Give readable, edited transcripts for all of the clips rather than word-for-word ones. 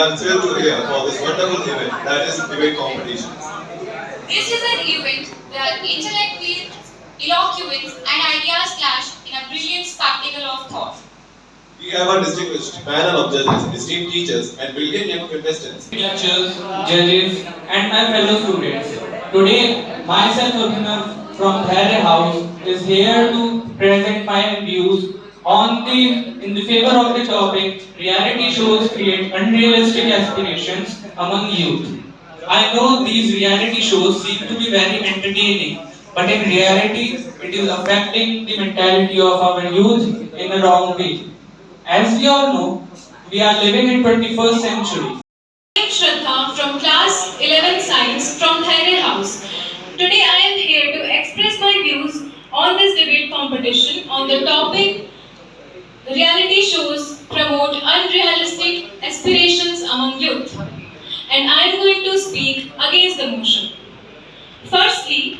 are thrilled to hear for this wonderful event that is debate competitions. This is an event where intellect meets eloquence and ideas clash in a brilliant spectacle of thought. We have a distinguished panel of judges, esteemed teachers, and brilliant young contestants. Teachers, judges, and my fellow students. Today, myself, Abhinav from Thaire House, is here to present my views on in the favor of the topic reality shows create unrealistic aspirations among youth. I know these reality shows seem to be very entertaining, but in reality, it is affecting the mentality of our youth in a wrong way. As we all know, we are living in 21st century. I am Shraddha from class 11 science from Thaire House. Today I am here to express my views on this debate competition on the topic reality shows promote unrealistic aspirations among youth. And I am going to speak against the motion. Firstly,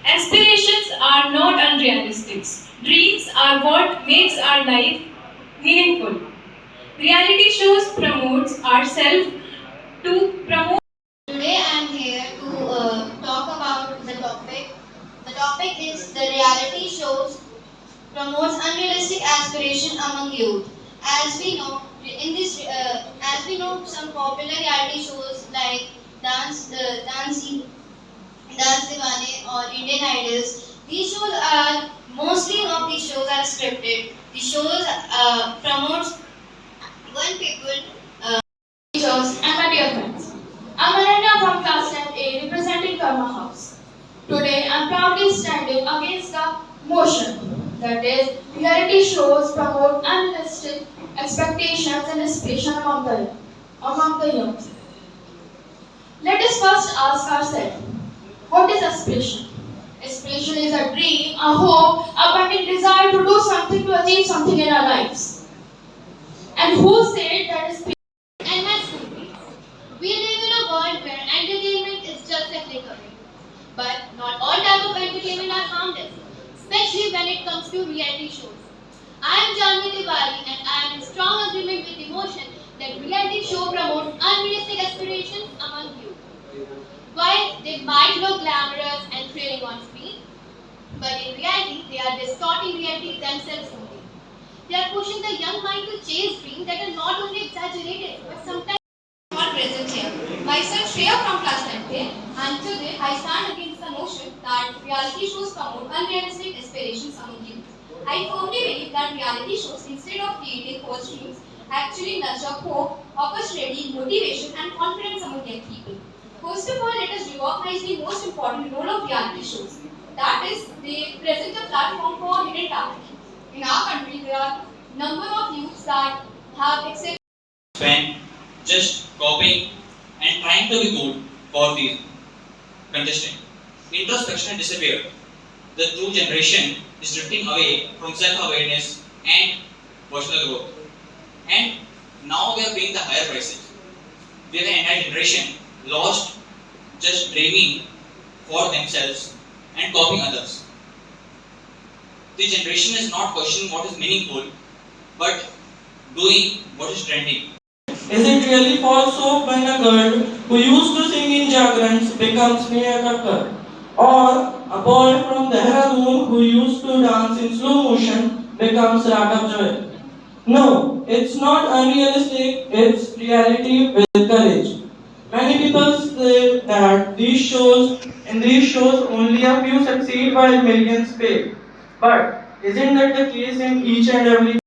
aspirations are not unrealistic. Dreams are what makes our life meaningful. Reality shows promotes ourselves to promote. Today I am here to talk about the topic. The topic is the reality shows promotes unrealistic aspiration among youth. As we know, some popular reality shows like Dance Divane or Indian Idols. These shows are mostly of these shows are scripted. The shows promotes one people. Teachers and my dear friends. I'm Ananya from class 10A representing Karma House. Today I'm proudly standing against the motion. That is, reality shows promote unrealistic expectations and aspiration among the youth. Let us first ask ourselves, what is aspiration? Aspiration is a dream, a hope, a burning desire to do something, to achieve something in our lives. And who said that aspiration? And my schoolmates. We live in a world where entertainment is just a click away. But not all type of entertainment are harmless, especially when it comes to reality shows. I am Janvi Tiwari and I am in strong agreement with the motion that reality show promotes unrealistic aspirations among youth. While they might look glamorous and thrilling on screen, but in reality they are distorting reality themselves only. They are pushing the young mind to chase dreams that are not only exaggerated but sometimes not present here. Myself Shreya from class 10th and today I stand against the notion that reality shows promote unrealistic aspirations among youth. I firmly believe that reality shows instead of creating false dreams actually nurture hope, opportunity, motivation and confidence among young people. First of all, let us recognize the most important role of reality shows. That is, they present a platform for hidden talent. In our country, there are number of youths that have accepted Spend just copying and trying to be good for the contestant. Introspection disappeared. The true generation is drifting away from self-awareness and personal growth. And now we are paying the higher prices. We have an entire generation lost just dreaming for themselves and copying others. The generation is not questioning what is meaningful, but doing what is trending. Is it really false hope when a girl who used to sing in Jagrans becomes Neha Kakkar? Or a boy from Dehradun who used to dance in slow motion becomes Raghav Joy? No, it's not unrealistic, it's reality with courage. Many people say that in these shows only a few succeed while millions fail. But isn't that the case in each and every